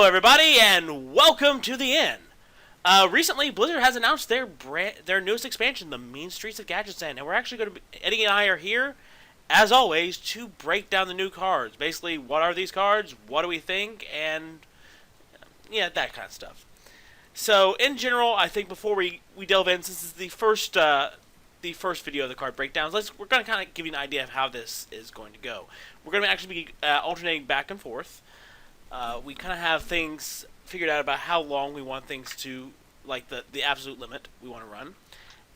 everybody, and welcome to the Inn. Recently, Blizzard has announced their newest expansion, the Mean Streets of Gadgetzan, and we're actually going to Eddie and I are here, as always, to break down the new cards. Basically, what are these cards, what do we think, and yeah, that kind of stuff. So, in general, I think before we delve in, since this is the first video of the card breakdowns, we're going to kind of give you an idea of how this is going to go. We're going to actually be alternating back and forth. We kind of have things figured out about how long we want things to, like the absolute limit we want to run.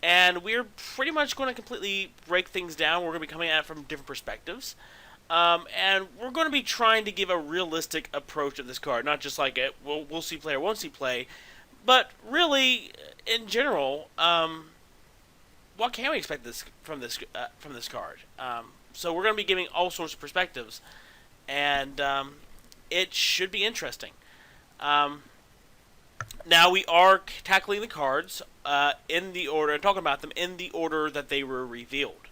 And we're pretty much going to completely break things down. We're going to be coming at it from different perspectives. And we're going to be trying to give a realistic approach of this card. Not just like, we'll see play or won't see play. But really, in general, what can we expect from this card? So we're going to be giving all sorts of perspectives. And it should be interesting. Now we are tackling the cards in the order, and talking about them in the order that they were revealed.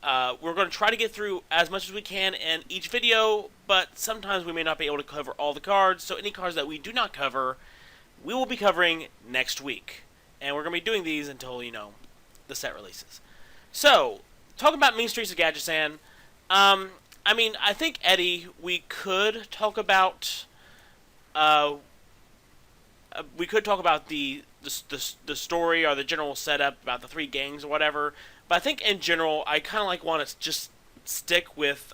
We're going to try to get through as much as we can in each video, but sometimes we may not be able to cover all the cards, so any cards that we do not cover, we will be covering next week. And we're going to be doing these until, the set releases. So, talking about Mean Streets of Gadgetzan, I think, Eddie, we could talk about the story or the general setup about the three gangs or whatever. But I think in general, I kind of want to just stick with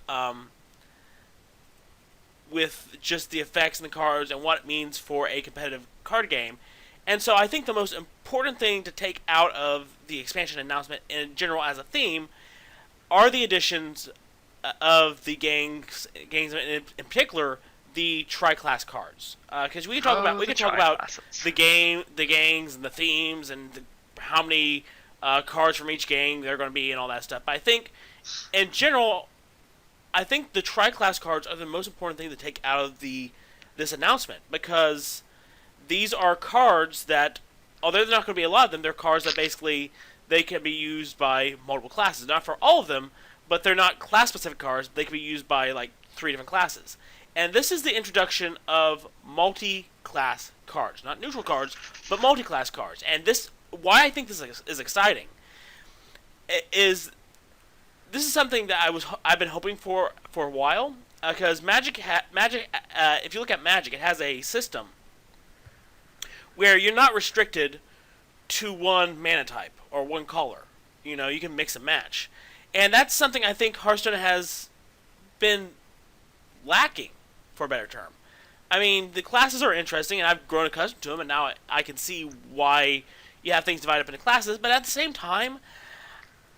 just the effects and the cards and what it means for a competitive card game. And so I think the most important thing to take out of the expansion announcement in general as a theme are the additions of the gangs in particular, the tri-class cards. Because we can talk about the gangs and the themes and how many cards from each gang there are going to be and all that stuff. But I think, in general, the tri-class cards are the most important thing to take out of this announcement, because these are cards that, although they're not going to be a lot of them, they're cards that basically they can be used by multiple classes. Not for all of them, but they're not class-specific cards. They can be used by, 3 different classes. And this is the introduction of multi-class cards. Not neutral cards, but multi-class cards. And why I think this is exciting is this is something that I've been hoping for a while. Because Magic, if you look at Magic, it has a system where you're not restricted to one mana type or one color. You can mix and match. And that's something I think Hearthstone has been lacking, for a better term. The classes are interesting, and I've grown accustomed to them, and now I can see why you have things divided up into classes. But at the same time,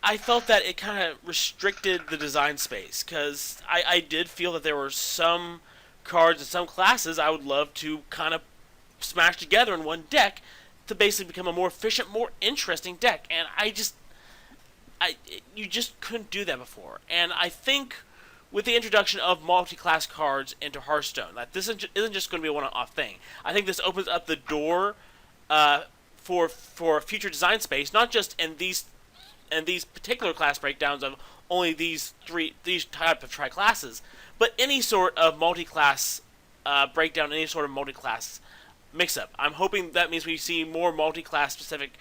I felt that it kind of restricted the design space, because I did feel that there were some cards and some classes I would love to kind of smash together in one deck to basically become a more efficient, more interesting deck. And you just couldn't do that before. And I think with the introduction of multi-class cards into Hearthstone, that this isn't just going to be a one-off thing. I think this opens up the door for future design space, not just in these particular class breakdowns of only these type of tri-classes, but any sort of multi-class breakdown, any sort of multi-class mix-up. I'm hoping that means we see more multi-class specific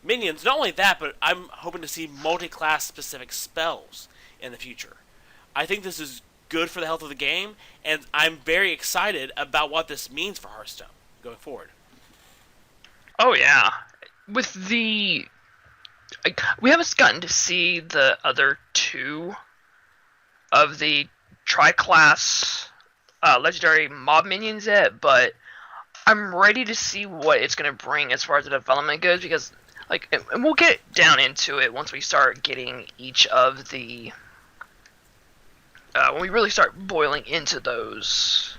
minions. Not only that, but I'm hoping to see multi-class specific spells in the future. I think this is good for the health of the game, and I'm very excited about what this means for Hearthstone going forward. Oh yeah, we haven't gotten to see the other two of the tri-class legendary mob minions yet, but I'm ready to see what it's going to bring as far as the development goes, because and we'll get down into it once we start getting each of the when we really start boiling into those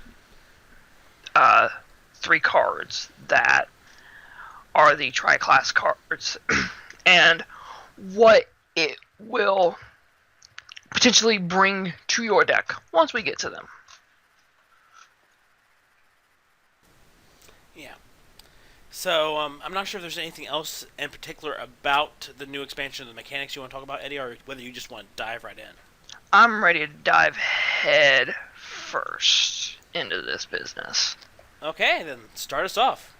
3 cards that are the tri-class cards and what it will potentially bring to your deck once we get to them. Yeah. So, I'm not sure if there's anything else in particular about the new expansion of the mechanics you want to talk about, Eddie, or whether you just want to dive right in. I'm ready to dive head first into this business. Okay, then start us off.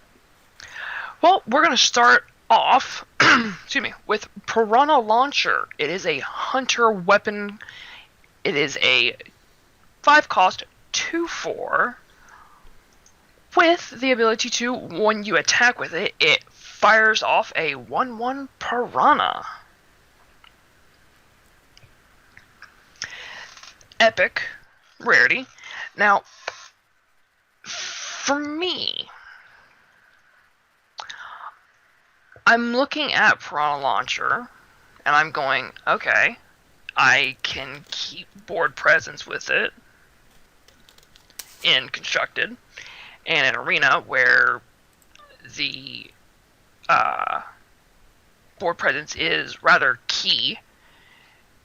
Well, we're going to start off excuse me, with Piranha Launcher. It is a hunter weapon. It is a 5 cost 2/4 with the ability to, when you attack with it, it fires off a 1/1 Piranha. Epic rarity. Now, for me, I'm looking at Piranha Launcher, and I'm going, okay, I can keep board presence with it in Constructed, and in Arena, where the board presence is rather key.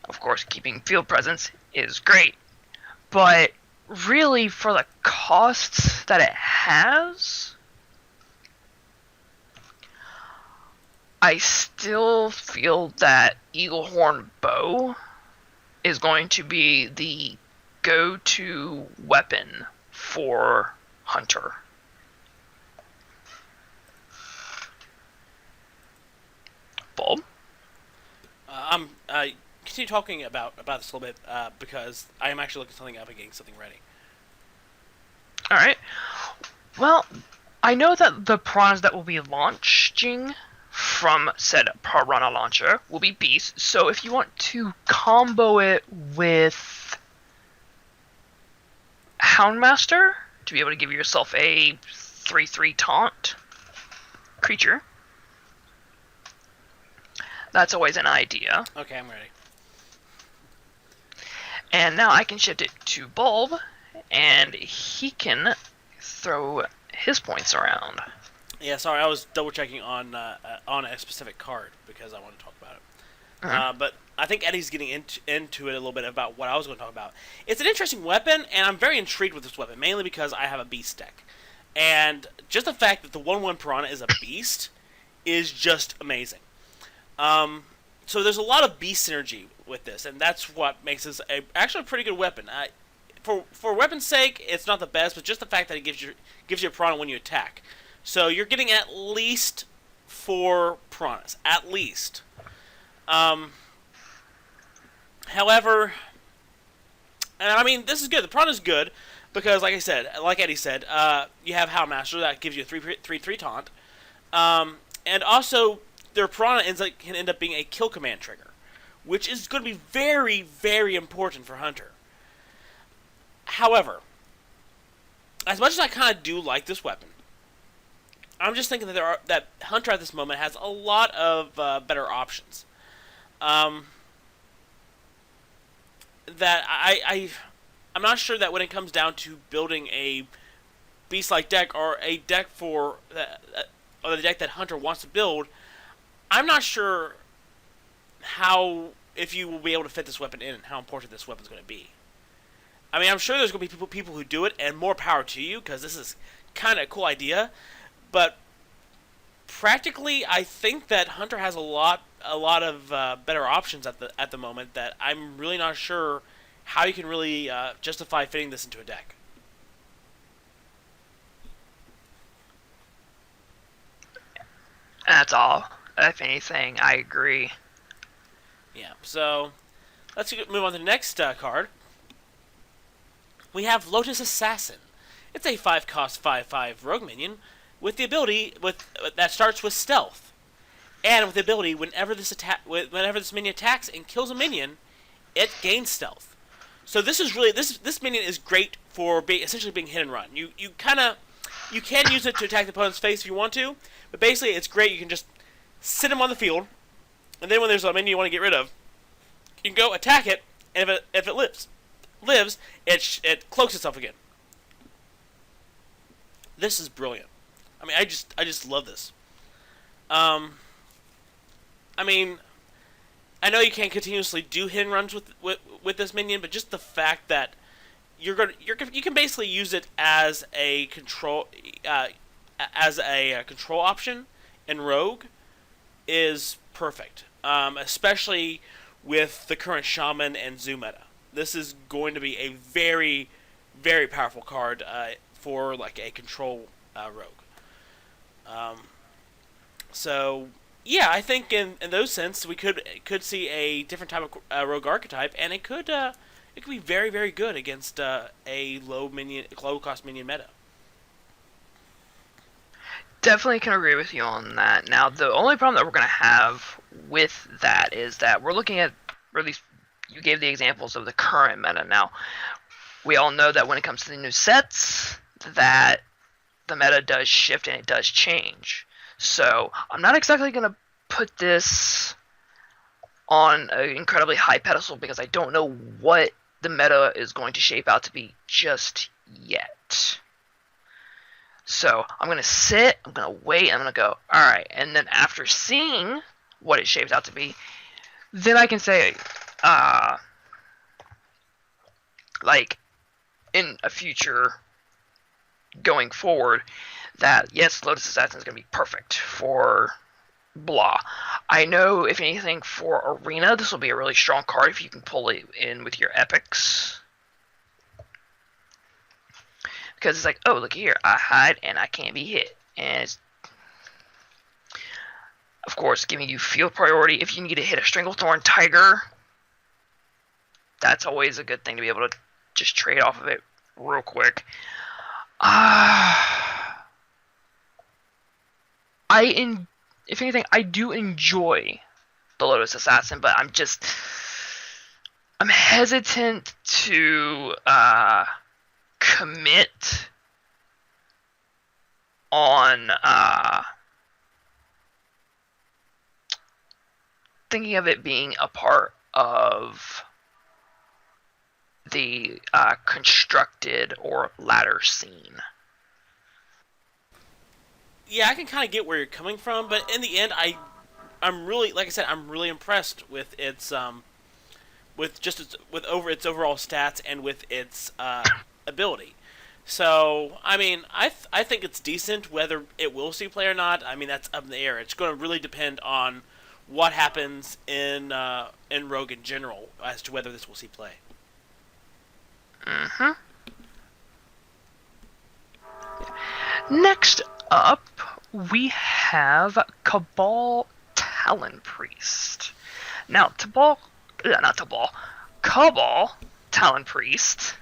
Of course, keeping field presence is great, but really, for the costs that it has, I still feel that Eaglehorn Bow is going to be the go-to weapon for Hunter. Bulb? Continue talking about this a little bit because I am actually looking something up and getting something ready. Alright. Well, I know that the piranhas that will be launching from said Piranha Launcher will be beasts, so if you want to combo it with Houndmaster to be able to give yourself a 3/3 taunt creature, that's always an idea. Okay, I'm ready. And now I can shift it to Bulb, and he can throw his points around. Yeah, sorry, I was double checking on a specific card because I want to talk about it. But I think Eddie's getting into it a little bit about what I was going to talk about. It's an interesting weapon, and I'm very intrigued with this weapon, mainly because I have a beast deck. And just the fact that the 1/1 Piranha is a beast is just amazing. So there's a lot of beast synergy with this, and that's what makes this actually a pretty good weapon. For weapon's sake, it's not the best, but just the fact that it gives you a Piranha when you attack. So you're getting at least 4 Piranhas, at least. However, and I mean, this is good. The Piranha's good because, like I said, like Eddie said, you have Houndmaster that gives you a 3/3 taunt, and also their Piranha can end up being a kill command trigger, which is going to be very, very important for Hunter. However, as much as I kind of do like this weapon, I'm just thinking that Hunter at this moment has a lot of better options. That I'm not sure that when it comes down to building a beast-like deck or a deck or the deck that Hunter wants to build, I'm not sure if you will be able to fit this weapon in and how important this weapon is going to be. I mean, I'm sure there's going to be people who do it, and more power to you because this is kind of a cool idea. But practically, I think that Hunter has a lot of better options at the moment that I'm really not sure how you can really justify fitting this into a deck. That's all. If anything, I agree. Yeah, so let's move on to the next card. We have Lotus Assassin. It's a 5-cost 5/5 rogue minion with the ability that starts with stealth, and with the ability whenever this minion attacks and kills a minion, it gains stealth. So this is really this minion is great for essentially being hit and run. You can use it to attack the opponent's face if you want to, but basically it's great. You can just sit him on the field, and then when there's a minion you want to get rid of, you can go attack it, and if it lives, it cloaks itself again. This is brilliant. I mean, I just love this. I mean, I know you can't continuously do hit and runs with this minion, but just the fact that you can basically use it as a control control option in Rogue is perfect, especially with the current Shaman and Zoo meta. This is going to be a very, very powerful card for like a control rogue. Um, so yeah, I think in those sense we could see a different type of rogue archetype, and it could be very very good against a low cost minion meta. Definitely can agree with you on that. Now, the only problem that we're going to have with that is that we're looking at, or at least you gave the examples of the current meta. Now, we all know that when it comes to the new sets, that the meta does shift and it does change. So, I'm not exactly going to put this on an incredibly high pedestal because I don't know what the meta is going to shape out to be just yet. So I'm going to sit, I'm going to wait, I'm going to go, alright. And then after seeing what it shapes out to be, then I can say, like, in a future going forward, that yes, Lotus Assassin is going to be perfect for blah. I know, if anything, for Arena, this will be a really strong card if you can pull it in with your epics. Because it's like, oh, look here, I hide and I can't be hit. And it's, of course, giving you field priority. If you need to hit a Stranglethorn Tiger, that's always a good thing to be able to just trade off of it real quick. If anything, I do enjoy the Lotus Assassin, but I'm hesitant to commit on thinking of it being a part of the constructed or ladder scene. Yeah, I can kind of get where you're coming from, but in the end, I'm really, like I said, I'm really impressed with its its overall stats and with its ability. So, I mean, I think it's decent. Whether it will see play or not, I mean, that's up in the air. It's going to really depend on what happens in Rogue in general as to whether this will see play. Mm-hmm. Next up, we have Cabal Talon Priest. Now, Cabal Talon Priest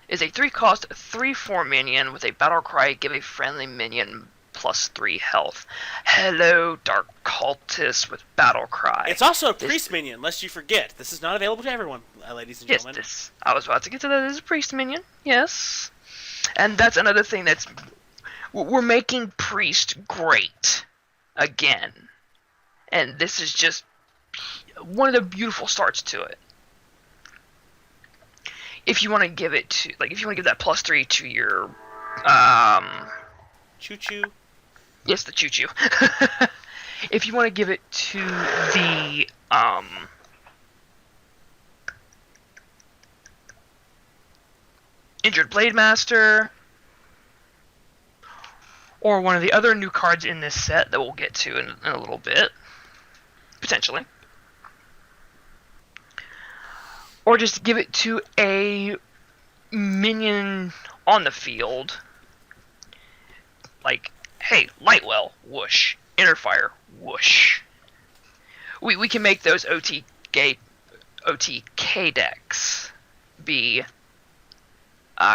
is a 3-cost, 3/4 minion with a battle cry. Give a friendly minion +3 health. Hello, Dark Cultist with battle cry. It's also a priest minion, lest you forget. This is not available to everyone, ladies and gentlemen. Yes, I was about to get to that. It is a priest minion, yes. And that's another thing that's... We're making priest great again. And this is just one of the beautiful starts to it. If you want to give it to... Like, if you want to give that +3 to your... Choo-choo. Yes, the choo-choo. If you want to give it to the... Injured Blade Master, or one of the other new cards in this set that we'll get to in a little bit, potentially, or just give it to a minion on the field, like, hey, Lightwell, whoosh, Interfire, whoosh. We can make those OTK decks be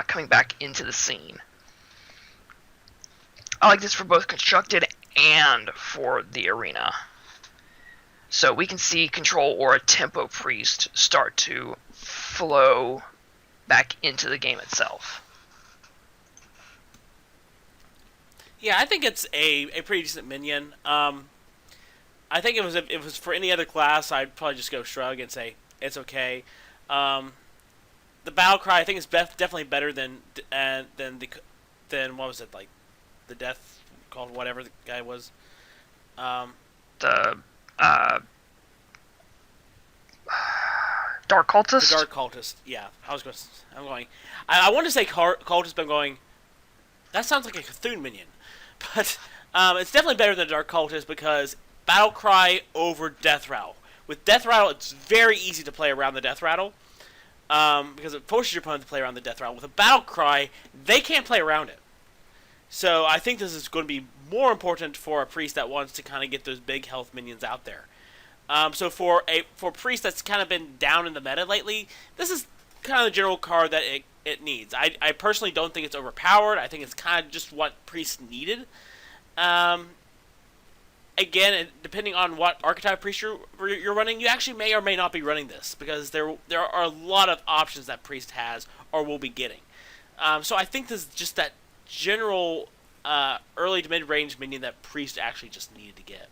coming back into the scene. I like this for both constructed and for the arena. So we can see Control or a Tempo Priest start to flow back into the game itself. Yeah, I think it's a pretty decent minion. I think if it was for any other class, I'd probably just go shrug and say it's okay. The battle cry, I think, is definitely better than what was it, like the death called whatever the guy was. The Dark Cultist. The Dark Cultist. Yeah, I wanted to say Cultist, but I'm going. That sounds like a Cthulhu minion, but it's definitely better than Dark Cultist because battle cry over death rattle. With death rattle, it's very easy to play around the death rattle. Because it forces your opponent to play around the death rattle. With a battle cry, they can't play around it. So I think this is going to be more important for a priest that wants to kind of get those big health minions out there. So for a priest that's kind of been down in the meta lately, this is kind of the general card that it needs. I personally don't think it's overpowered. I think it's kind of just what priest needed. Again, depending on what archetype priest you're running, you actually may or may not be running this, because there are a lot of options that priest has or will be getting. So I think this is just that general early to mid range minion that priest actually just needed to get.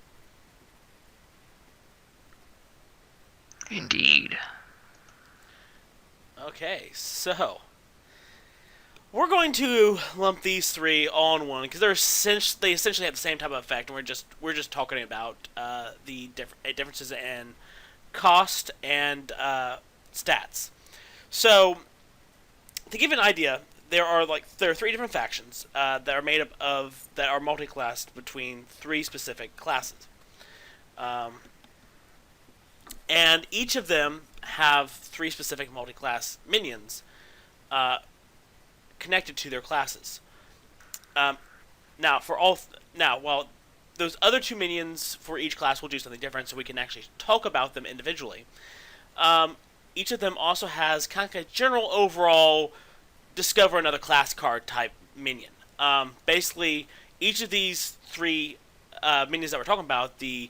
Indeed. Okay, so we're going to lump these three all in one, because they essentially have the same type of effect, and we're just talking about the differences in cost and stats. So to give you an idea, there are three different factions that are made up of that are multi-classed between three specific classes, and each of them have three specific multi-class minions connected to their classes. While those other two minions for each class will do something different, so we can actually talk about them individually. Each of them also has kind of a general overall discover another class card type minion. Basically, each of these three minions that we're talking about, the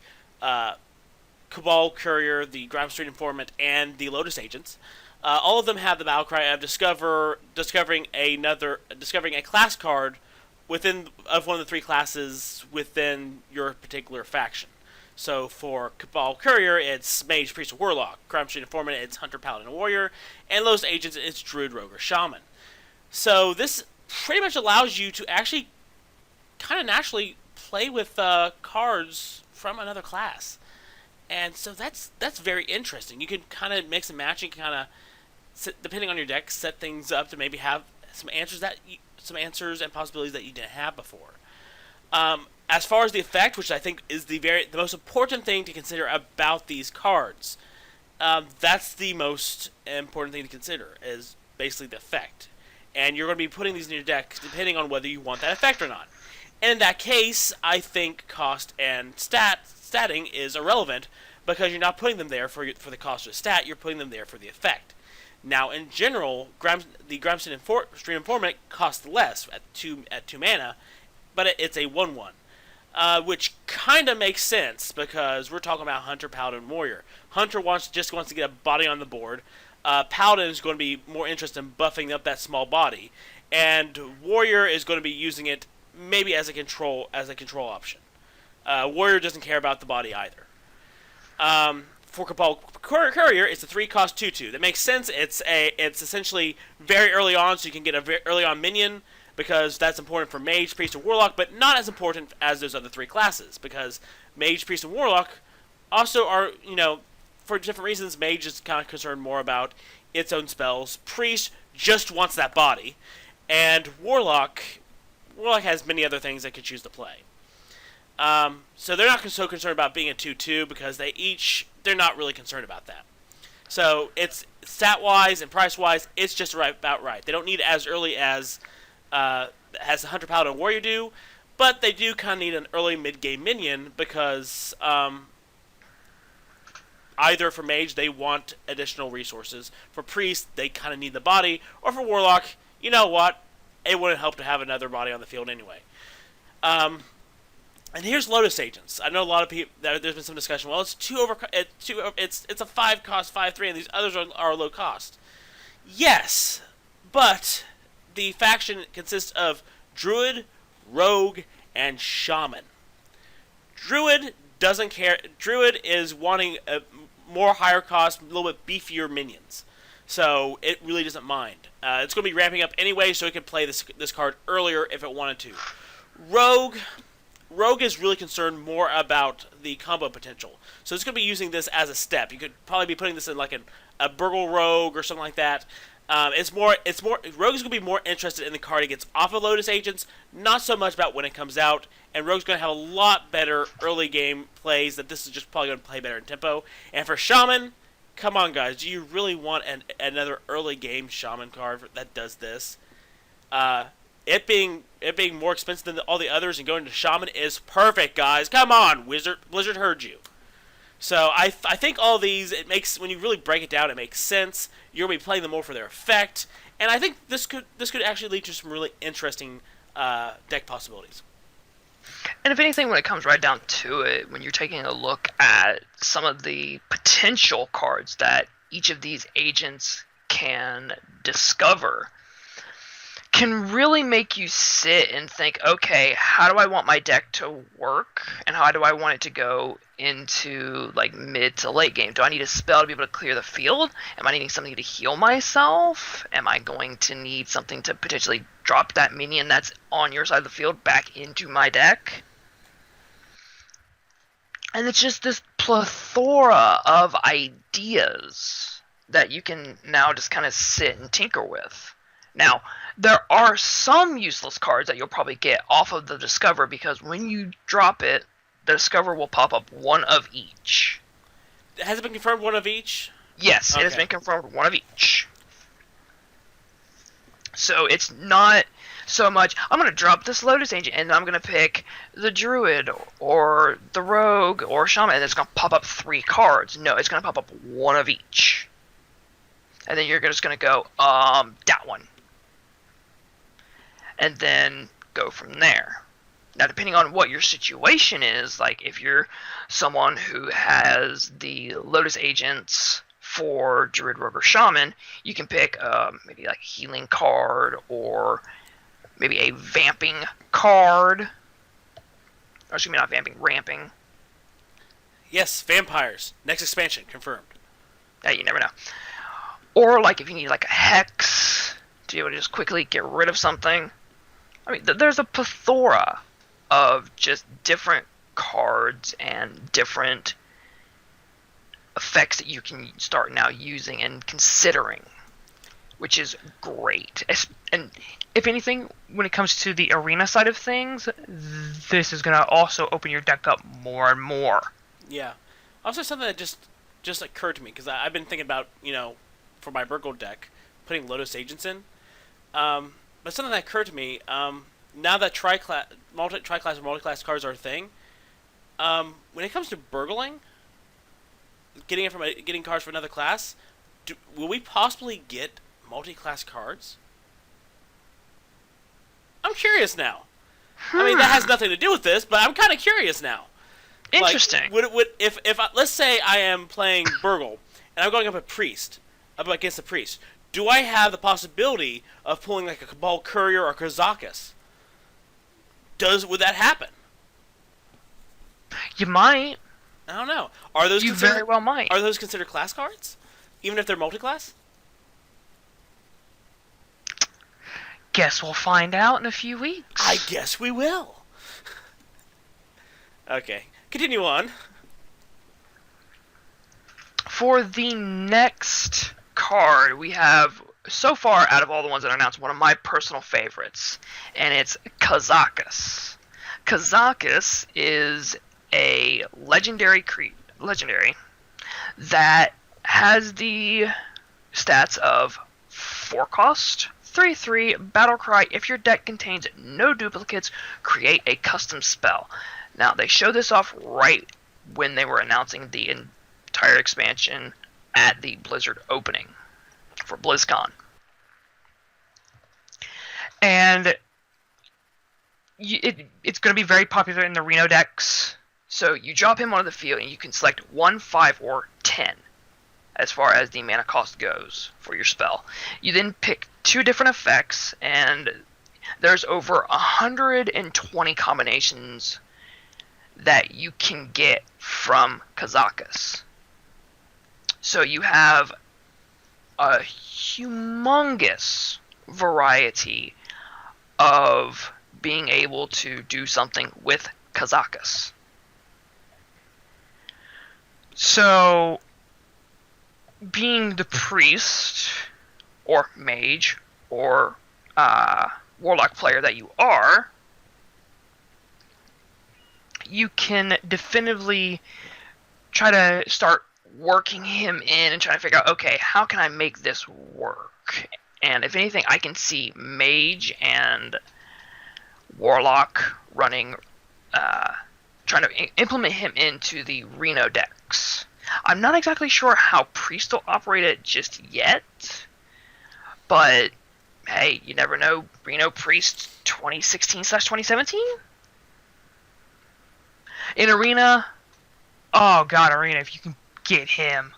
Cabal Courier, the Grime Street Informant, and the Lotus Agents, all of them have the battle cry of discovering a class card one of the three classes within your particular faction. So for Cabal Courier, it's Mage, Priest, or Warlock. Grime Street Informant, it's Hunter, Paladin, and Warrior. And Lotus Agents, it's Druid, Rogue, or Shaman. So this pretty much allows you to actually kind of naturally play with cards from another class. And so that's very interesting. You can kind of mix and match and kind of, depending on your deck, set things up to maybe have some answers and possibilities that you didn't have before. As far as the effect, which I think is the most important thing to consider about these cards, that's the most important thing to consider, is basically the effect. And you're going to be putting these in your deck depending on whether you want that effect or not. And in that case, I think cost and statting is irrelevant, because you're not putting them there for the cost of the stat, you're putting them there for the effect. Now, in general, the Grime Street Informant costs less at 2 mana, but it's a 1/1, which kind of makes sense, because we're talking about Hunter, Paladin, Warrior. Hunter just wants to get a body on the board. Paladin is going to be more interested in buffing up that small body, and Warrior is going to be using it maybe as a control option. Warrior doesn't care about the body either. For Cabal Courier, it's a 3-cost 2/2. That makes sense. It's essentially very early on, so you can get a very early on minion, because that's important for Mage, Priest, or Warlock, but not as important as those other three classes, because Mage, Priest, and Warlock also are, for different reasons. Mage is kind of concerned more about its own spells. Priest just wants that body, and Warlock has many other things they could choose to play. So they're not so concerned about being a 2/2, because they're not really concerned about that. So it's stat-wise and price-wise, it's just about right. They don't need it as early as the Hunter, Paladin, and Warrior do, but they do kind of need an early mid-game minion, because either for Mage, they want additional resources. For Priest, they kind of need the body. Or for Warlock, you know what? It wouldn't help to have another body on the field anyway. And here's Lotus Agents. I know a lot of people. There's been some discussion. Well, it's a 5-cost 5/3, and these others are low cost. Yes, but the faction consists of Druid, Rogue, and Shaman. Druid doesn't care. Druid is wanting a more higher cost, a little bit beefier minions. So it really doesn't mind. It's going to be ramping up anyway, so it can play this card earlier if it wanted to. Rogue is really concerned more about the combo potential. So it's going to be using this as a step. You could probably be putting this in like a Burgle Rogue or something like that. Rogue is going to be more interested in the card it gets off of Lotus Agents, not so much about when it comes out. And Rogue's going to have a lot better early game plays, that this is just probably going to play better in tempo. And for Shaman, come on guys, do you really want another early game Shaman card that does this? it being more expensive than all the others and going to Shaman is perfect, guys. Come on, Blizzard heard you. So I think all these, it makes, when you really break it down, it makes sense. You're gonna be playing them more for their effect, and I think this could actually lead to some really interesting deck possibilities. And if anything, when it comes right down to it, when you're taking a look at some of the potential cards that each of these agents can discover, can really make you sit and think, okay, how do I want my deck to work, and how do I want it to go into like mid to late game? Do I need a spell to be able to clear the field? Am I needing something to heal myself? Am I going to need something to potentially drop that minion that's on your side of the field back into my deck? And it's just this plethora of ideas that you can now just kind of sit and tinker with. Now, there are some useless cards that you'll probably get off of the Discover, because when you drop it, the Discover will pop up one of each. Has it been confirmed one of each? Yes, okay. It has been confirmed one of each. So it's not so much, I'm going to drop this Lotus Agent and I'm going to pick the Druid or the Rogue or Shaman, and it's going to pop up 3 cards. No, it's going to pop up one of each. And then you're just going to go, that one. And then go from there. Now, depending on what your situation is, like if you're someone who has the Lotus Agents for Druid, Rogue, or Shaman, you can pick maybe like a healing card or maybe a vamping card. Or excuse me, not vamping, ramping. Yes, vampires. Next expansion, confirmed. Yeah, you never know. Or like if you need like a hex to be able to just quickly get rid of something. I mean, there's a plethora of just different cards and different effects that you can start now using and considering, which is great. And if anything, when it comes to the arena side of things, this is going to also open your deck up more and more. Yeah. Also, something that just occurred to me, because I've been thinking about, for my Burgle deck, putting Lotus Agents in. But something that occurred to me, now that tri-class and multi-class cards are a thing, when it comes to burgling, getting cards for another class, will we possibly get multi-class cards? I'm curious now. I mean, that has nothing to do with this, but I'm kind of curious now. Interesting. Like, if let's say I am playing Burgle and I'm going up against a priest, do I have the possibility of pulling like a Cabal Courier or Kazakus? Would that happen? You might. I don't know. Are those you very well might. Are those considered class cards, even if they're multi-class? Guess we'll find out in a few weeks. I guess we will. Okay, continue on. For the next card, we have, so far out of all the ones that are announced, one of my personal favorites, and it's Kazakus. Kazakus is a legendary that has the stats of 4 cost, 3/3, battle cry. If your deck contains no duplicates, create a custom spell. Now, they showed this off right when they were announcing the entire expansion at the Blizzard opening for BlizzCon. And it's going to be very popular in the Reno decks. So you drop him onto the field and you can select 1, 5, or 10 as far as the mana cost goes for your spell. You then pick 2 different effects, and there's over 120 combinations that you can get from Kazakus. So you have a humongous variety of being able to do something with Kazakus. So, being the priest, or mage, or warlock player that you are, you can definitively try to start working him in and trying to figure out, okay, how can I make this work? And if anything, I can see Mage and Warlock running, trying to implement him into the Reno decks. I'm not exactly sure how Priest will operate it just yet, but hey, you never know. Reno Priest 2016/2017? In Arena, oh god, Arena, if you can get him.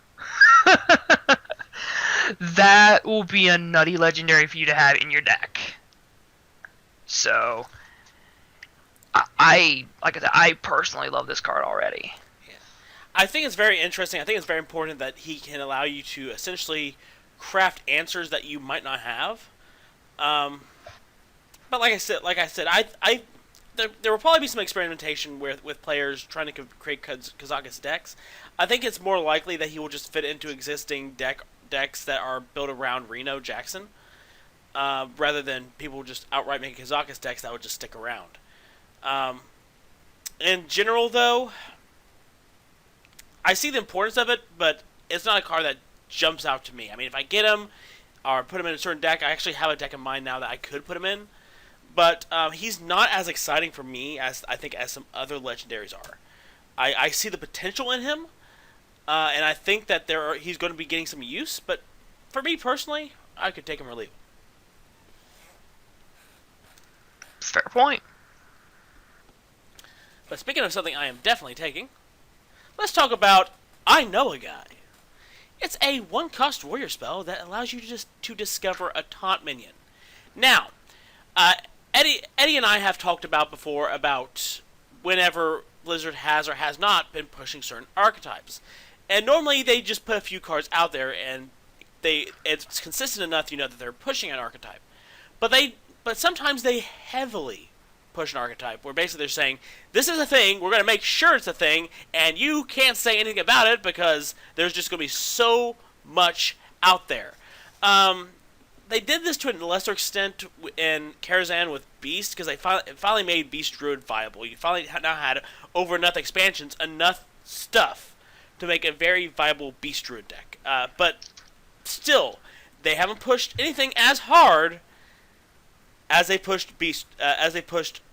That will be a nutty legendary for you to have in your deck. So, I personally love this card already. Yeah. I think it's very interesting. I think it's very important that he can allow you to essentially craft answers that you might not have. But like I said, there will probably be some experimentation with players trying to create Kazakus decks. I think it's more likely that he will just fit into existing decks that are built around Reno Jackson, rather than people just outright making Kazakus decks that would just stick around. In general, though, I see the importance of it, but it's not a card that jumps out to me. I mean, if I get him or put him in a certain deck, I actually have a deck in mind now that I could put him in. But he's not as exciting for me as I think as some other legendaries are. I see the potential in him, and I think that he's going to be getting some use. But for me personally, I could take him or leave him. Fair point. But speaking of something I am definitely taking, let's talk about I Know a Guy. It's a one-cost warrior spell that allows you to discover a taunt minion. Now, Eddie and I have talked about before about whenever Blizzard has or has not been pushing certain archetypes. And normally they just put a few cards out there and it's consistent enough that they're pushing an archetype. But sometimes they heavily push an archetype where basically they're saying, this is a thing, we're going to make sure it's a thing, and you can't say anything about it because there's just going to be so much out there. They did this to a lesser extent in Gadgetzan with Beast, because they finally made Beast Druid viable. You finally now had, over enough expansions, enough stuff to make a very viable Beast Druid deck. But still, they haven't pushed anything as hard as they pushed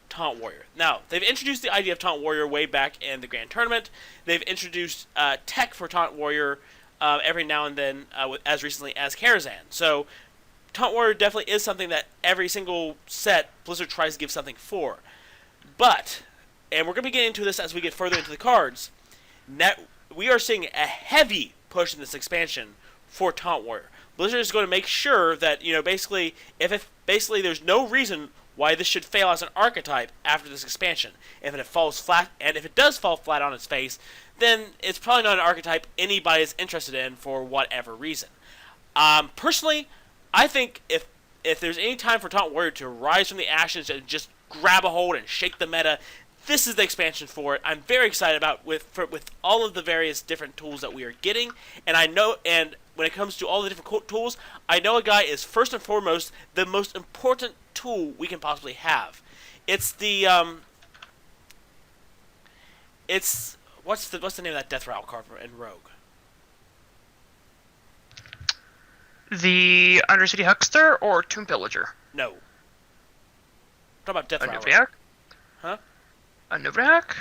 Taunt Warrior. Now, they've introduced the idea of Taunt Warrior way back in the Grand Tournament. They've introduced tech for Taunt Warrior every now and then, as recently as Gadgetzan. So, Taunt Warrior definitely is something that every single set Blizzard tries to give something for. But, and we're going to be getting into this as we get further into the cards, we are seeing a heavy push in this expansion for Taunt Warrior. Blizzard is going to make sure that, basically, if there's no reason why this should fail as an archetype after this expansion. If it falls flat, and if it does fall flat on its face, then it's probably not an archetype anybody is interested in for whatever reason. Personally, I think if there's any time for Taunt Warrior to rise from the ashes and just grab a hold and shake the meta, this is the expansion for it. I'm very excited about with all of the various different tools that we are getting, and when it comes to all the different tools, I Know a Guy is first and foremost the most important tool we can possibly have. It's the what's the name of that Death Rattle card in Rogue? The Undercity Huckster or Tomb Pillager? No. Talk about Death Rattle. Novriak? Huh? A Novriak?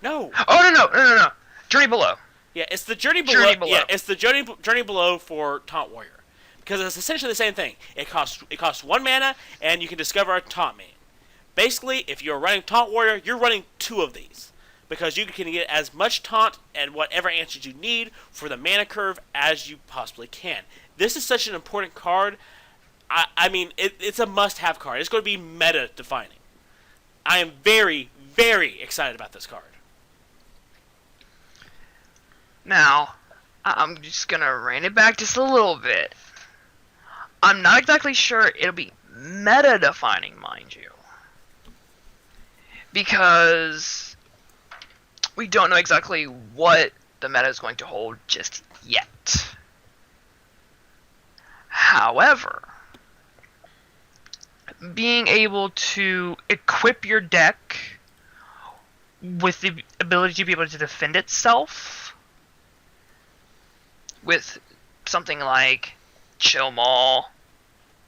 No. Oh, no. Journey Below. Yeah, it's the Journey Below. Yeah, it's the Journey Below for Taunt Warrior. Because it's essentially the same thing. It costs 1 mana, and you can discover a Taunt Minion. Basically, if you're running Taunt Warrior, you're running 2 of these. Because you can get as much taunt and whatever answers you need for the mana curve as you possibly can. This is such an important card. I mean, it's a must-have card. It's going to be meta-defining. I am very, very excited about this card. Now, I'm just going to rein it back just a little bit. I'm not exactly sure it'll be meta-defining, mind you. Because we don't know exactly what the meta is going to hold just yet. However, being able to equip your deck with the ability to be able to defend itself with something like Chill Maul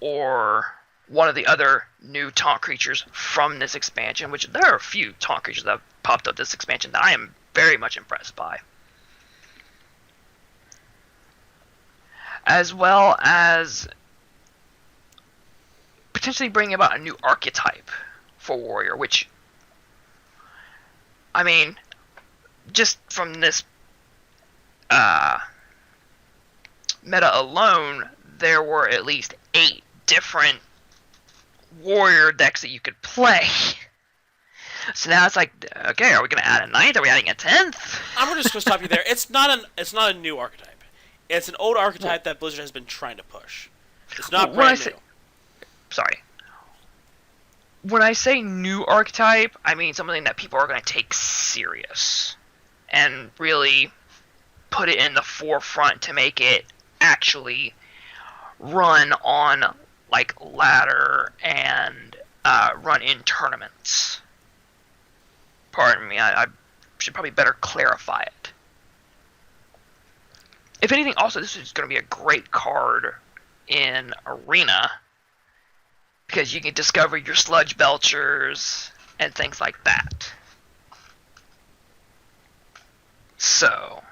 or one of the other new taunt creatures from this expansion, which there are a few taunt creatures that have popped up this expansion that I am very much impressed by. As well as potentially bringing about a new archetype for Warrior, which, I mean, just from this meta alone, there were at least 8 different Warrior decks that you could play. So now it's like, okay, are we going to add a 9th? Are we adding a 10th? I'm just going to stop you there. It's not a new archetype. It's an old archetype that Blizzard has been trying to push. It's not brand new. Sorry. When I say new archetype, I mean something that people are going to take serious and really put it in the forefront to make it actually run on like ladder and run in tournaments. Pardon me, I should probably better clarify it. If anything, also, this is going to be a great card in Arena, because you can discover your Sludge Belchers and things like that. So.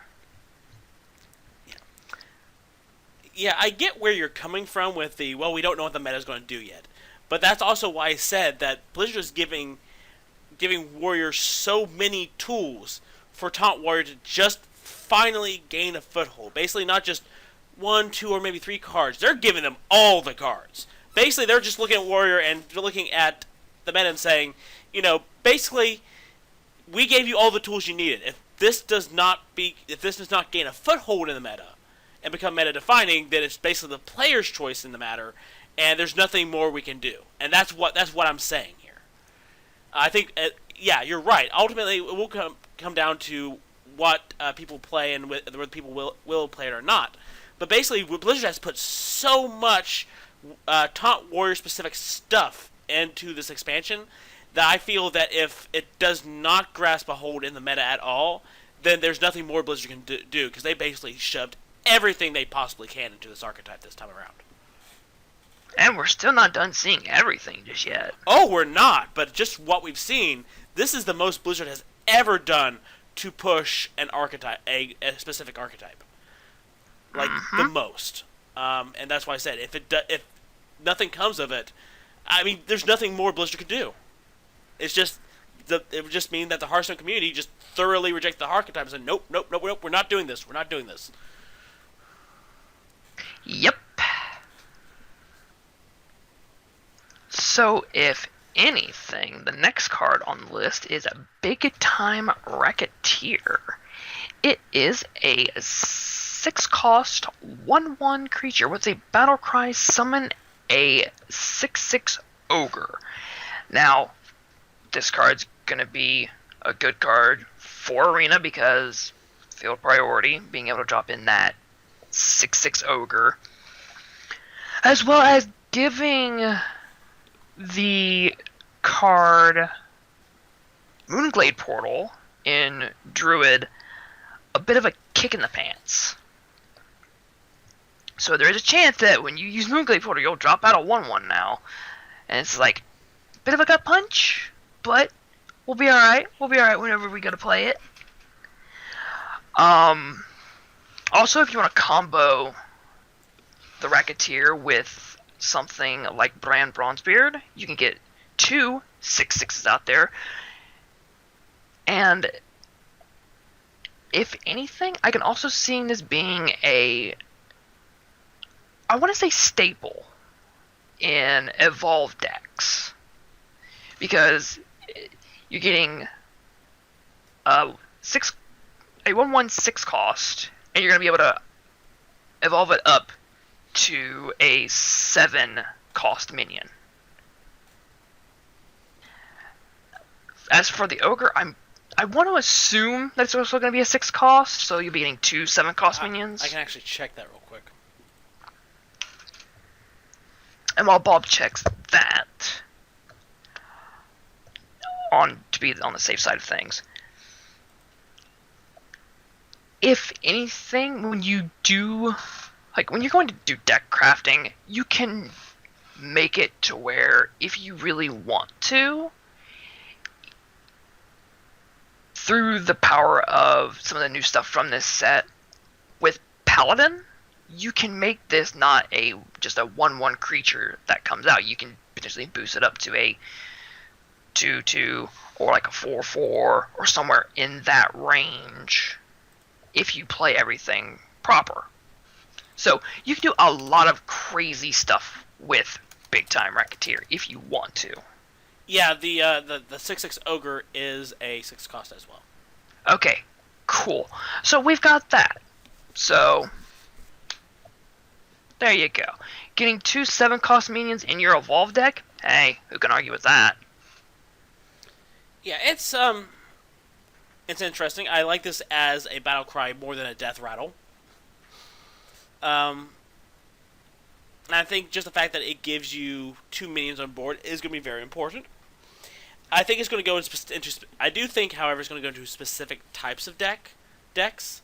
Yeah, I get where you're coming from with the, well, we don't know what the meta is going to do yet. But that's also why I said that Blizzard is giving Warriors so many tools for Taunt Warrior to just finally gain a foothold. Basically, not just 1, 2, or maybe 3 cards. They're giving them all the cards. Basically, they're just looking at Warrior and looking at the meta and saying, basically, we gave you all the tools you needed. If this does not gain a foothold in the meta and become meta defining, then it's basically the player's choice in the matter, and there's nothing more we can do. And that's what I'm saying here. I think, you're right. Ultimately, it will come down to what people play and whether people will play it or not. But basically, Blizzard has put so much Taunt Warrior specific stuff into this expansion that I feel that if it does not grasp a hold in the meta at all, then there's nothing more Blizzard can do, because they basically shoved everything they possibly can into this archetype this time around. And we're still not done seeing everything just yet. Oh, we're not, but just what we've seen, this is the most Blizzard has ever done to push an archetype, a specific archetype. Like, the most. And that's why I said, if nothing comes of it, I mean, there's nothing more Blizzard could do. It would just mean that the Hearthstone community just thoroughly rejects the archetype and said, nope, we're not doing this. Yep. So, if anything, the next card on the list is a Big Time Racketeer. It is a 6-cost 1/1 creature with a battle cry. Summon a 6/6 ogre. Now, this card's gonna be a good card for Arena because field priority, being able to drop in that 6/6 ogre, as well as giving the card Moonglade Portal in Druid a bit of a kick in the pants. So there is a chance that when you use Moonglade Portal, you'll drop out a 1/1 now. And it's like a bit of a gut punch, but we'll be alright. We'll be alright whenever we go to play it. Also, if you want to combo the Racketeer with something like Bran Bronzebeard, you can get 2 6/6s out there. And if anything, I can also see this being I want to say staple in evolved decks, because you're getting a 1/1 6 cost, and you're going to be able to evolve it up to a 7 cost minion. As for the ogre, I want to assume that it's also going to be a 6 cost, so you'll be getting 2 7 cost minions. I can actually check that real quick. And while Bob checks that, to be on the safe side of things, if anything, when you're going to do deck crafting, you can make it to where if you really want to, through the power of some of the new stuff from this set, with Paladin, you can make this not just a 1/1 creature that comes out. You can potentially boost it up to a 2/2 or like a 4/4 or somewhere in that range if you play everything proper. So you can do a lot of crazy stuff with Big Time Racketeer if you want to. Yeah, the 6/6 Ogre is a 6 cost as well. Okay, cool. So we've got that. So there you go. Getting 2 7-cost minions in your Evolve deck? Hey, who can argue with that? Yeah, it's interesting. I like this as a battle cry more than a death rattle. And I think just the fact that it gives you 2 minions on board is going to be very important. I think it's going to go into. I do think, however, it's going to go into specific types of decks.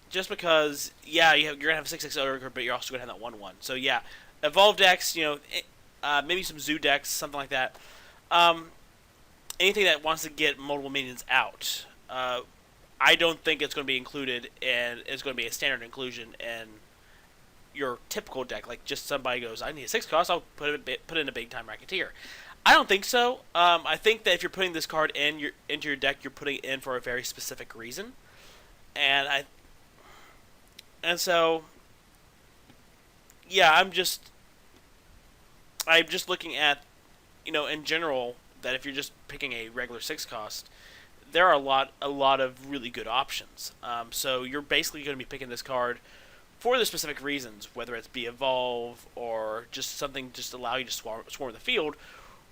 Just because, yeah, you're going to have a 6/6 Ogre, but you're also going to have that 1/1. So yeah, Evolve decks, maybe some Zoo decks, something like that. Anything that wants to get multiple minions out. I don't think it's going to be included, and it's going to be a standard inclusion in your typical deck. Like, just somebody goes, I need a 6 cost, I'll put in a Big Time Racketeer. I don't think so. I think that if you're putting this card into your deck, you're putting it in for a very specific reason. And so, yeah, I'm just looking at, in general, that if you're just picking a regular 6 cost, there are a lot of really good options. So you're basically going to be picking this card for the specific reasons, whether it's be Evolve or just something just allow you to swarm the field,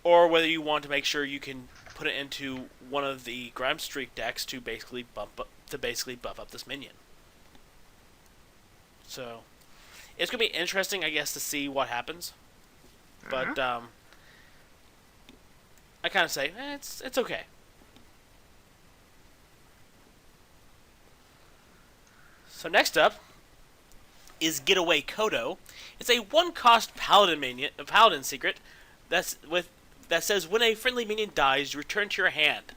or whether you want to make sure you can put it into one of the Grime Streak decks to basically buff up this minion. So it's going to be interesting, I guess, to see what happens. But I kind of say it's okay. So next up is Getaway Kodo. It's a 1-cost paladin secret that says when a friendly minion dies, you return to your hand.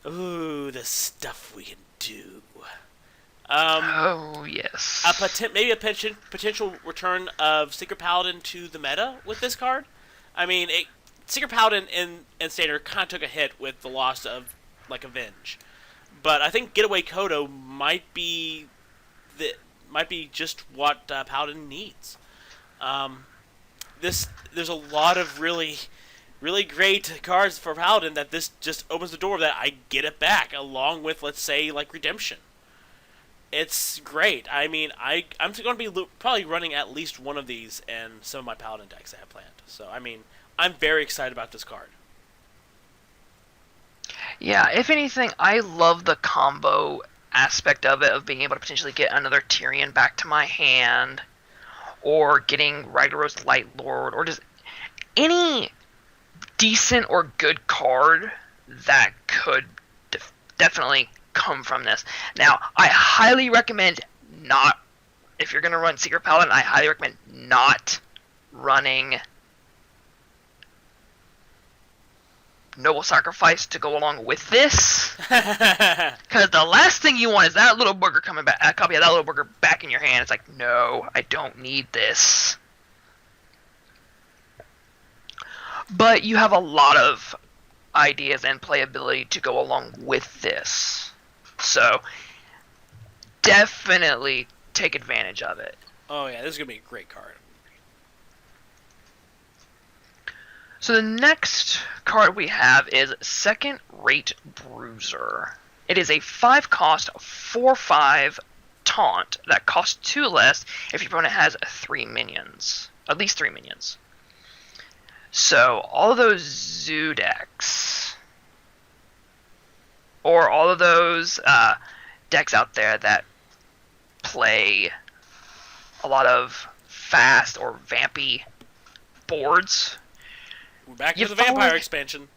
Ooh, the stuff we can do. Oh yes. Maybe a potential return of Secret Paladin to the meta with this card. I mean, Secret Paladin in Standard kind of took a hit with the loss of Avenge. But I think Getaway Kodo might be just what Paladin needs. There's a lot of really, really great cards for Paladin that this just opens the door that I get it back, along with, let's say, Redemption. It's great. I mean, I'm going to be probably running at least one of these in some of my Paladin decks I have planned. So, I mean, I'm very excited about this card. Yeah, if anything, I love the combo aspect of it, of being able to potentially get another Tyrion back to my hand, or getting Ragnaros Light Lord, or just any decent or good card that could definitely come from this. Now, I highly recommend not, if you're going to run Secret Paladin, I highly recommend not running Noble Sacrifice to go along with this, because the last thing you want is that little booger coming back, a copy of that little booger back in your hand. It's like, no, I don't need this. But you have a lot of ideas and playability to go along with this, so definitely take advantage of it. Oh yeah, this is gonna be a great card. So the next card we have is Second Rate Bruiser. It is a 5-cost 4/5 taunt that costs 2 less if your opponent has 3 minions. At least 3 minions. So all of those Zoo decks, or all of those decks out there that play a lot of fast or vampy boards. We're back to the vampire expansion.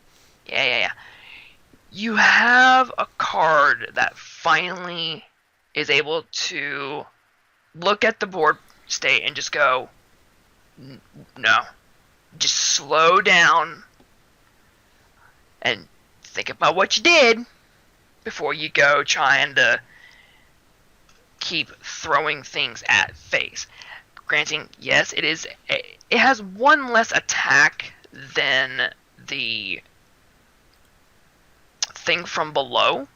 Yeah. You have a card that finally is able to look at the board state and just go, no. Just slow down and think about what you did before you go trying to keep throwing things at face. Granting, yes, it has one less attack than the thing from below,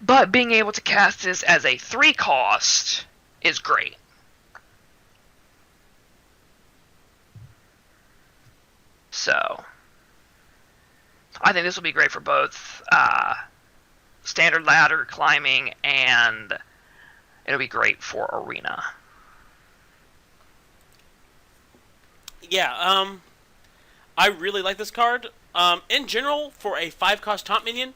but being able to cast this as a 3 cost is great. So, I think this will be great for both standard ladder climbing, and it'll be great for arena. Yeah, I really like this card. In general, for a 5-cost taunt minion,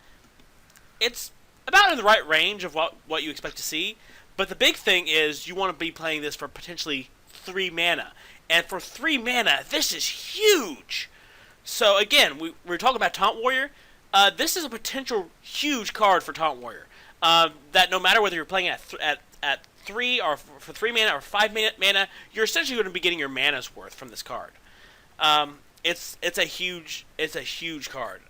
it's about in the right range of what you expect to see. But the big thing is you want to be playing this for potentially 3 mana. And for 3 mana, this is huge! So again, we're talking about Taunt Warrior. This is a potential huge card for Taunt Warrior. That no matter whether you're playing at 3 or for 3 mana or 5 mana, you're essentially going to be getting your mana's worth from this card. It's a huge card.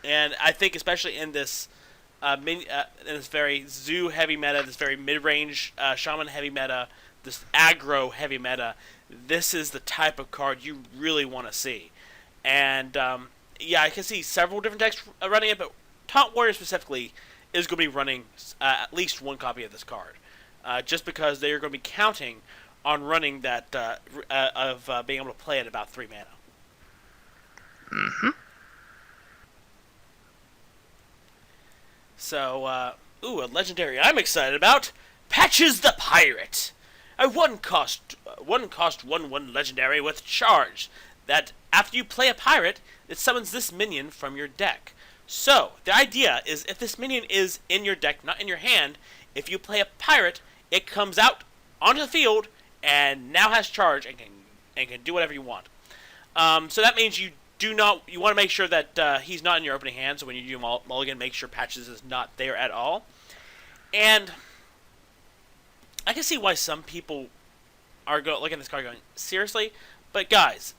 And I think especially in this in this very zoo heavy meta, this very mid range shaman heavy meta, this aggro heavy meta, this is the type of card you really want to see. And yeah, I can see several different decks running it, but Taunt Warrior specifically is going to be running at least 1 copy of this card, just because they are going to be counting on running that being able to play at about 3 mana. Mm-hmm. So, a legendary I'm excited about. Patches the Pirate. A 1-1 legendary with charge. That after you play a pirate, it summons this minion from your deck. So, the idea is if this minion is in your deck, not in your hand, if you play a pirate, it comes out onto the field and now has charge and can do whatever you want. So that means you want to make sure that he's not in your opening hand, so when you do mulligan, make sure Patches is not there at all. And I can see why some people are looking at this card going, seriously? But guys,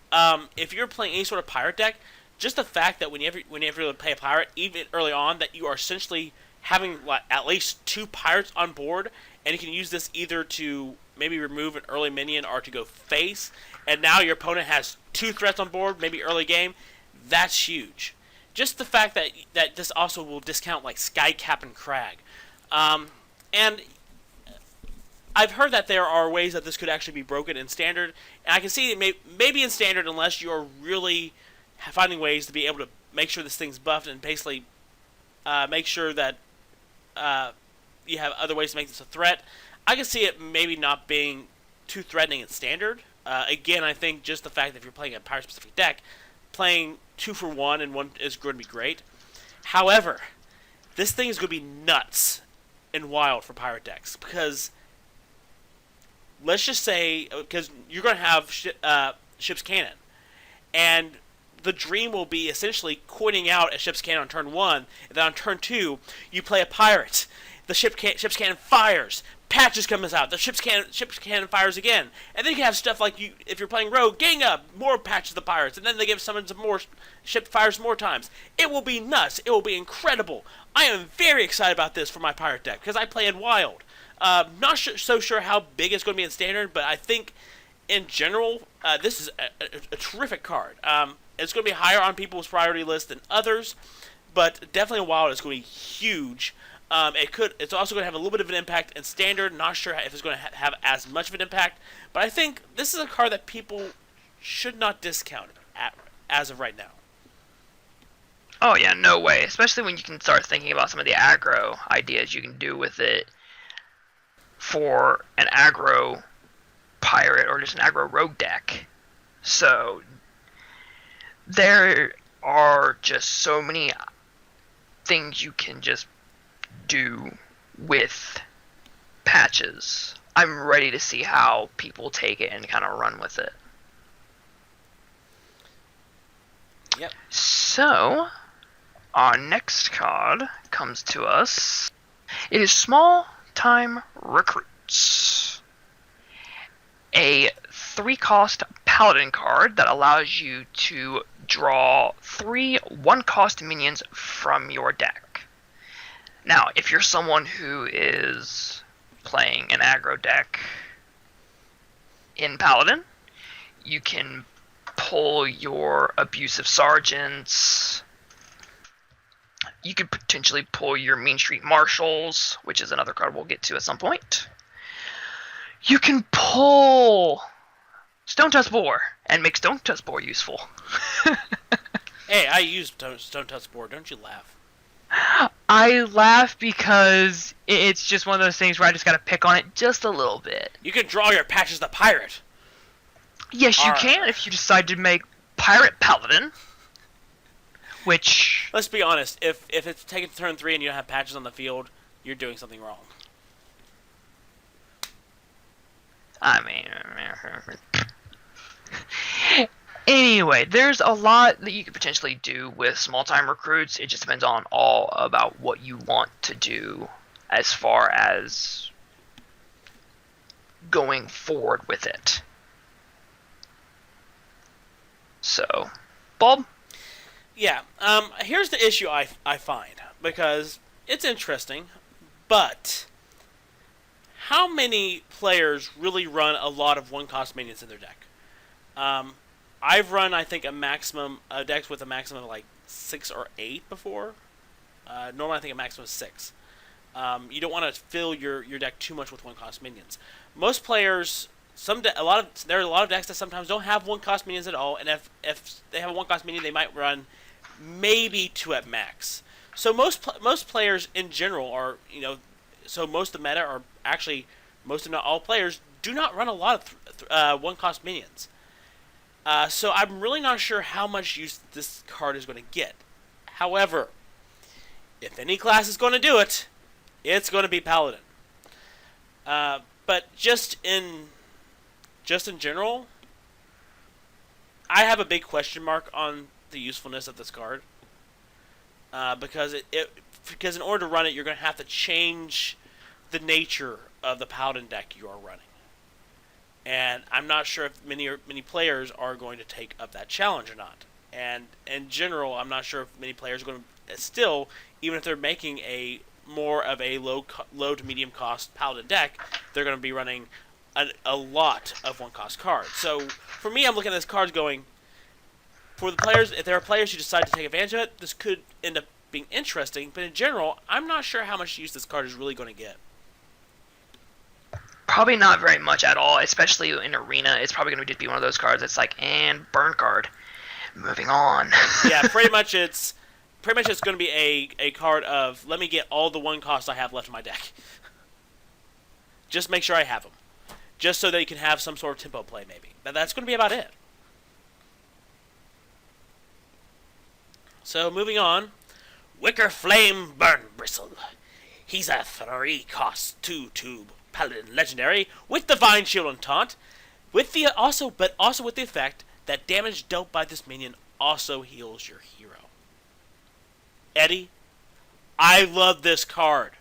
if you're playing any sort of pirate deck, just the fact that whenever you play a pirate, even early on, that you are essentially having at least 2 pirates on board, and you can use this either to maybe remove an early minion or to go face, and now your opponent has 2 threats on board, maybe early game, that's huge. Just the fact that this also will discount like Skycap and Crag. And I've heard that there are ways that this could actually be broken in Standard, and I can see it maybe in Standard unless you're really finding ways to be able to make sure this thing's buffed and basically make sure that you have other ways to make this a threat. I can see it maybe not being too threatening in Standard. Again, I think just the fact that if you're playing a pirate-specific deck, playing 2 for 1 and 1 is going to be great. However, this thing is going to be nuts in Wild for pirate decks, because let's just say, because you're going to have Ship's Cannon, and the dream will be essentially coining out a Ship's Cannon on turn 1, and then on turn 2, you play a pirate. The Ship's Cannon fires. Patches comes out. The Ship's Cannon fires again. And then you can have stuff like, if you're playing Rogue, gang up, more Patches the Pirates, and then they give summons more, Ship fires more times. It will be nuts. It will be incredible. I am very excited about this for my pirate deck, because I play in Wild. Not so sure how big it's going to be in Standard, but I think, in general, this is a terrific card. It's going to be higher on people's priority list than others, but definitely in Wild it's going to be huge. It's also going to have a little bit of an impact in Standard. Not sure if it's going to have as much of an impact, but I think this is a card that people should not discount as of right now. Oh yeah, no way. Especially when you can start thinking about some of the aggro ideas you can do with it for an aggro pirate or just an aggro rogue deck. So there are just so many things you can just do with Patches. I'm ready to see how people take it and kind of run with it. Yep. So, our next card comes to us It is Small Time Recruits, a 3-cost Paladin card that allows you to draw 3 1-cost minions from your deck. Now, if you're someone who is playing an aggro deck in Paladin, you can pull your Abusive Sergeants. You could potentially pull your Mean Street Marshals, which is another card we'll get to at some point. You can pull Stone Tusk Boar and make Stone Tusk Boar useful. Hey, I use Stone Tusk Boar. Don't you laugh? I laugh because it's just one of those things where I just gotta pick on it just a little bit. You can draw your Patches the Pirate. Yes, you can if you decide to make Pirate Paladin. Which... Let's be honest. If it's taken turn 3 and you don't have Patches on the field, you're doing something wrong. I mean... Anyway, there's a lot that you could potentially do with small-time recruits. It just depends on all about what you want to do as far as going forward with it. So, Bob? Yeah, here's the issue I find, because it's interesting, but how many players really run a lot of one-cost minions in their deck? I've run, I think, a maximum decks with a maximum of like 6 or 8 before. Normally, I think a maximum of 6. You don't want to fill your deck too much with one-cost minions. Most players, there are a lot of decks that sometimes don't have one-cost minions at all, and if they have a one-cost minion, they might run maybe 2 at max. So most players in general are, so most of the meta are actually, most if not all players do not run a lot of one-cost minions. So I'm really not sure how much use this card is going to get. However, if any class is going to do it, it's going to be Paladin. But just in general, I have a big question mark on the usefulness of this card. Because in order to run it, you're going to have to change the nature of the Paladin deck you are running. And I'm not sure if many players are going to take up that challenge or not. And in general, I'm not sure if many players are going to still, even if they're making a more of a low to medium cost Paladin deck, they're going to be running a lot of one cost cards. So for me, I'm looking at this card going, for the players, if there are players who decide to take advantage of it, this could end up being interesting. But in general, I'm not sure how much use this card is really going to get. Probably not very much at all, especially in Arena. It's probably going to just be one of those cards that's like, and burn card. Moving on. Yeah, pretty much it's going to be a card of, let me get all the one costs I have left in my deck. Just make sure I have them. Just so that you can have some sort of tempo play, maybe. That's going to be about it. So, moving on. Wicker Flame Burn Bristle. He's a 3-cost 2-tube Paladin Legendary with Divine Shield and Taunt, but also with the effect that damage dealt by this minion also heals your hero. Eddie, I love this card.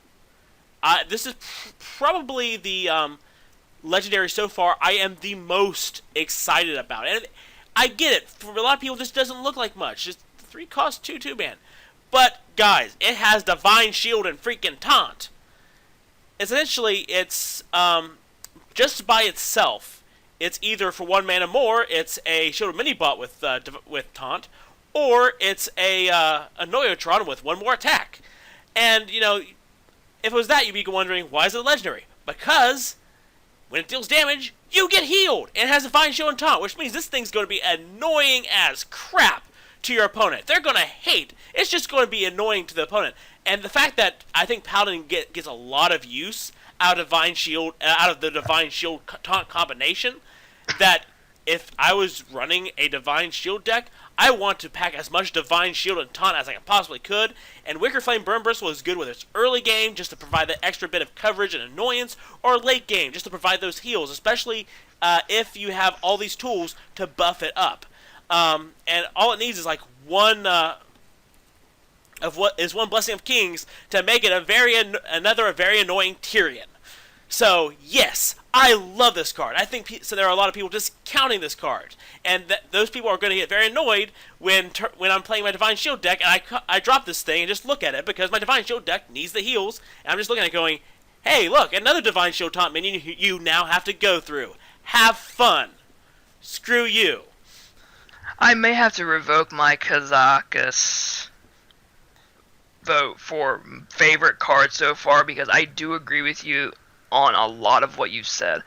This is probably the legendary so far I am the most excited about. And I get it. For a lot of people, this doesn't look like much. Just 3-cost 2-2 man. But, guys, it has Divine Shield and freaking Taunt. Essentially, it's just by itself. It's either for 1 mana more, it's a Shield Mini Bot with Taunt, or it's a Noyotron with 1 more attack. And, if it was that, you'd be wondering, why is it legendary? Because when it deals damage, you get healed. And it has Divine Shield and Taunt, which means this thing's going to be annoying as crap to your opponent. They're going to hate. It's just going to be annoying to the opponent. And the fact that I think Paladin gets a lot of use out of the Divine Shield Taunt combination, that if I was running a Divine Shield deck, I want to pack as much Divine Shield and Taunt as I possibly could. And Wicker Flame Burn Bristle is good whether it's early game, just to provide that extra bit of coverage and annoyance, or late game, just to provide those heals, especially if you have all these tools to buff it up. And all it needs is like one of what is one Blessing of Kings to make it a very annoying Tyrion. So yes, I love this card. I think so. There are a lot of people discounting this card, and those people are going to get very annoyed when I'm playing my Divine Shield deck and I drop this thing and just look at it because my Divine Shield deck needs the heals, and I'm just looking at it going, hey, look, another Divine Shield taunt minion you now have to go through. Have fun. Screw you. I may have to revoke my Kazakus vote for favorite card so far because I do agree with you on a lot of what you've said.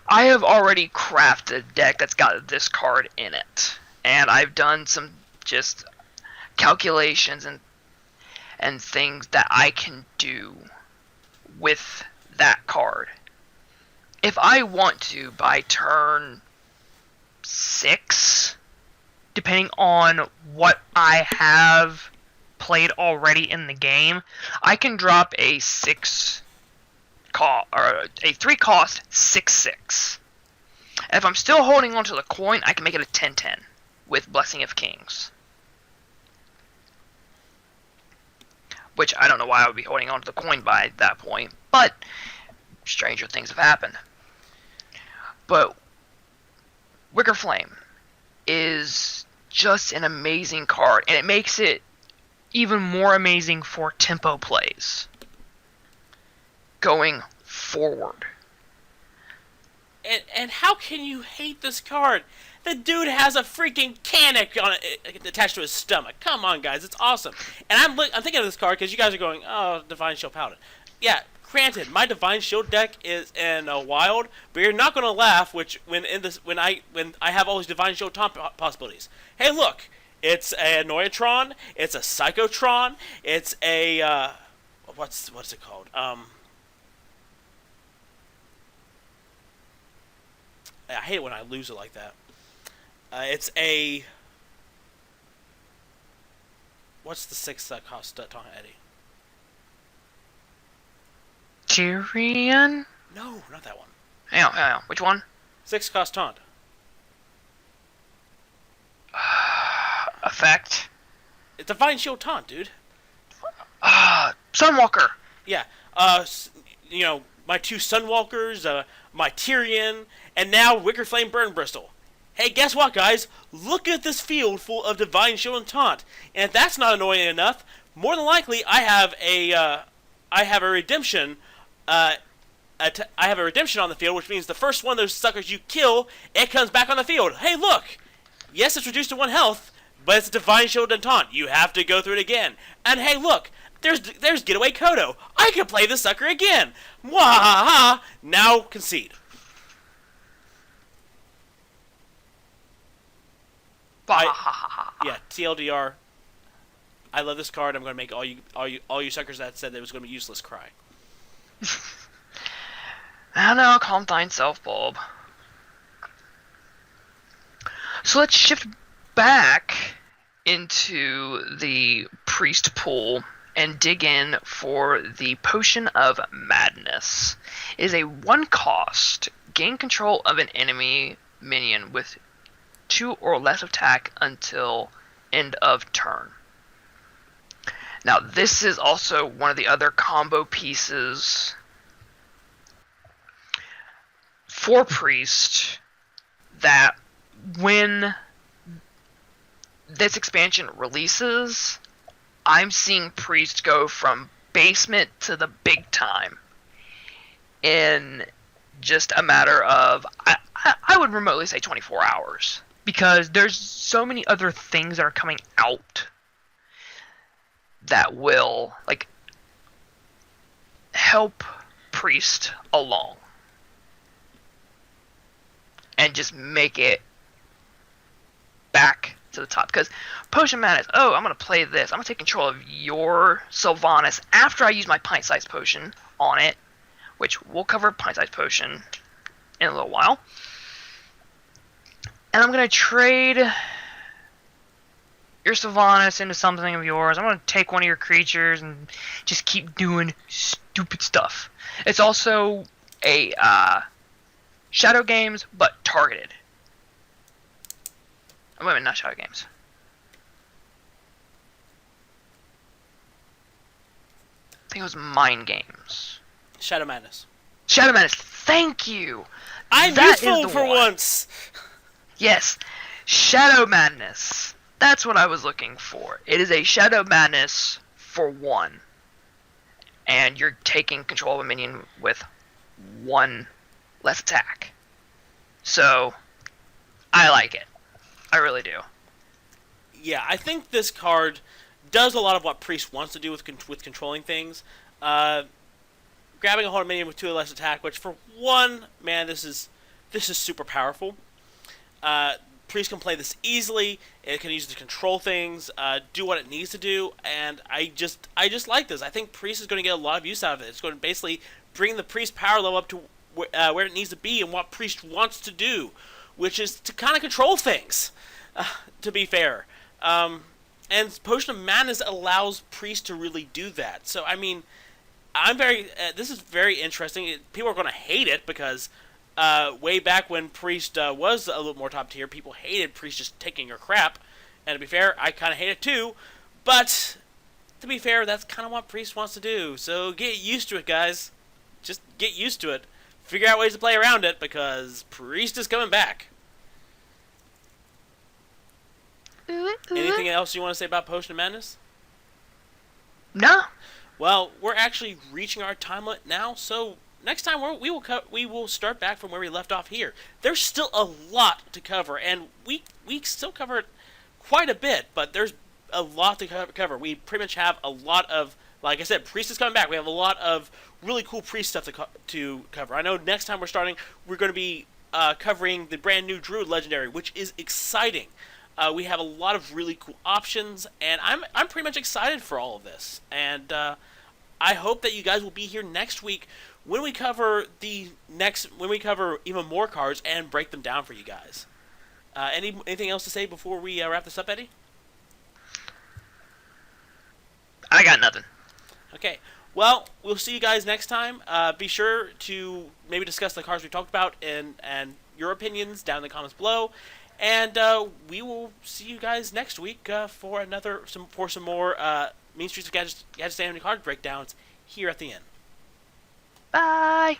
I have already crafted a deck that's got this card in it, and I've done some just calculations and things that I can do with that card. If I want to, by turn 6, depending on what I have played already in the game, I can drop a 3 cost 6/6. If I'm still holding on to the coin, I can make it a 10/10 with Blessing of Kings. Which I don't know why I would be holding on to the coin by that point, but stranger things have happened. But Wicker Flame is just an amazing card, and it makes it even more amazing for tempo plays going forward. And how can you hate this card? The dude has a freaking cannon on it attached to his stomach. Come on, guys, it's awesome. And I'm thinking of this card because you guys are going, oh, Divine Shield Paladin. Yeah, granted, my Divine Shield deck is in a wild, but you're not going to laugh. When I have all these Divine Shield taunt possibilities. Hey, look, it's a Noyatron, it's a Psychotron, it's a what's it called? I hate it when I lose it like that. It's a... What's the 6 that cost taunt Eddie? Tyrion? No, not that one. Hang on. Which one? 6 cost taunt. Effect? It's Divine Shield taunt, dude. Sunwalker! Yeah. My 2 Sunwalkers, my Tyrion, and now Wicker Flame Burn Bristle. Hey, guess what, guys? Look at this field full of Divine Shield and Taunt. And if that's not annoying enough, more than likely I have a redemption. I have a redemption on the field, which means the first one of those suckers you kill, it comes back on the field. Hey, look! Yes, it's reduced to 1 health, but it's a Divine Shield and Taunt. You have to go through it again. And hey, look! There's Getaway Kodo. I can play this sucker again. Mwahaha! Now concede. Yeah, TLDR. I love this card. I'm going to make all you suckers that said that it was going to be useless cry. I don't know. Calm thyself, Bulb. So let's shift back into the priest pool and dig in for the Potion of Madness. It is a 1 cost. Gain control of an enemy minion with 2 or less attack until end of turn. Now this is also one of the other combo pieces for priest that when this expansion releases, I'm seeing priest go from basement to the big time in just a matter of, I would remotely say 24 hours. Because there's so many other things that are coming out that will, like, help priest along. And just make it back to the top. Because Potion Madness, I'm going to play this. I'm going to take control of your Sylvanas after I use my pint-sized potion on it. Which we'll cover pint-sized potion in a little while. And I'm going to trade your Sylvanas into something of yours. I'm going to take one of your creatures and just keep doing stupid stuff. It's also a Shadow Games, but targeted. Wait a minute, not Shadow Games. I think it was Mind Games. Shadow Madness. Shadow Madness. Thank you. I'm That is useful the for one. once. Yes, Shadow Madness. That's what I was looking for. It is a Shadow Madness for 1. And you're taking control of a minion with 1 less attack. So, I like it. I really do. Yeah, I think this card does a lot of what Priest wants to do with controlling things. Grabbing a hold of minion with 2 or less attack, which for 1, man, this is super powerful. Priest can play this easily. It can use it to control things, do what it needs to do, and I just like this. I think Priest is going to get a lot of use out of it. It's going to basically bring the Priest power level up to where it needs to be and what Priest wants to do, which is to kind of control things, to be fair. And Potion of Madness allows Priest to really do that. So, I mean, this is very interesting. People are going to hate it because way back when Priest was a little more top tier, people hated Priest just taking your crap. And to be fair, I kind of hate it too. But to be fair, that's kind of what Priest wants to do. So get used to it, guys. Just get used to it. Figure out ways to play around it because Priest is coming back. Anything else you want to say about Potion of Madness? No. Well, we're actually reaching our time limit now, so next time we will start back from where we left off here. There's still a lot to cover, and we still covered quite a bit, but there's a lot to cover. We pretty much have a lot of, like I said, Priest is coming back. We have a lot of really cool Priest stuff to cover. I know next time we're going to be covering the brand new Druid Legendary, which is exciting. We have a lot of really cool options, and I'm pretty much excited for all of this. And I hope that you guys will be here next week when we cover even more cards and break them down for you guys. Anything else to say before we wrap this up, Eddie? I got nothing. Okay. Well, we'll see you guys next time. Be sure to maybe discuss the cards we talked about and your opinions down in the comments below. And we will see you guys next week for some more Mean Streets of Gadgetzan card breakdowns here at the end. Bye.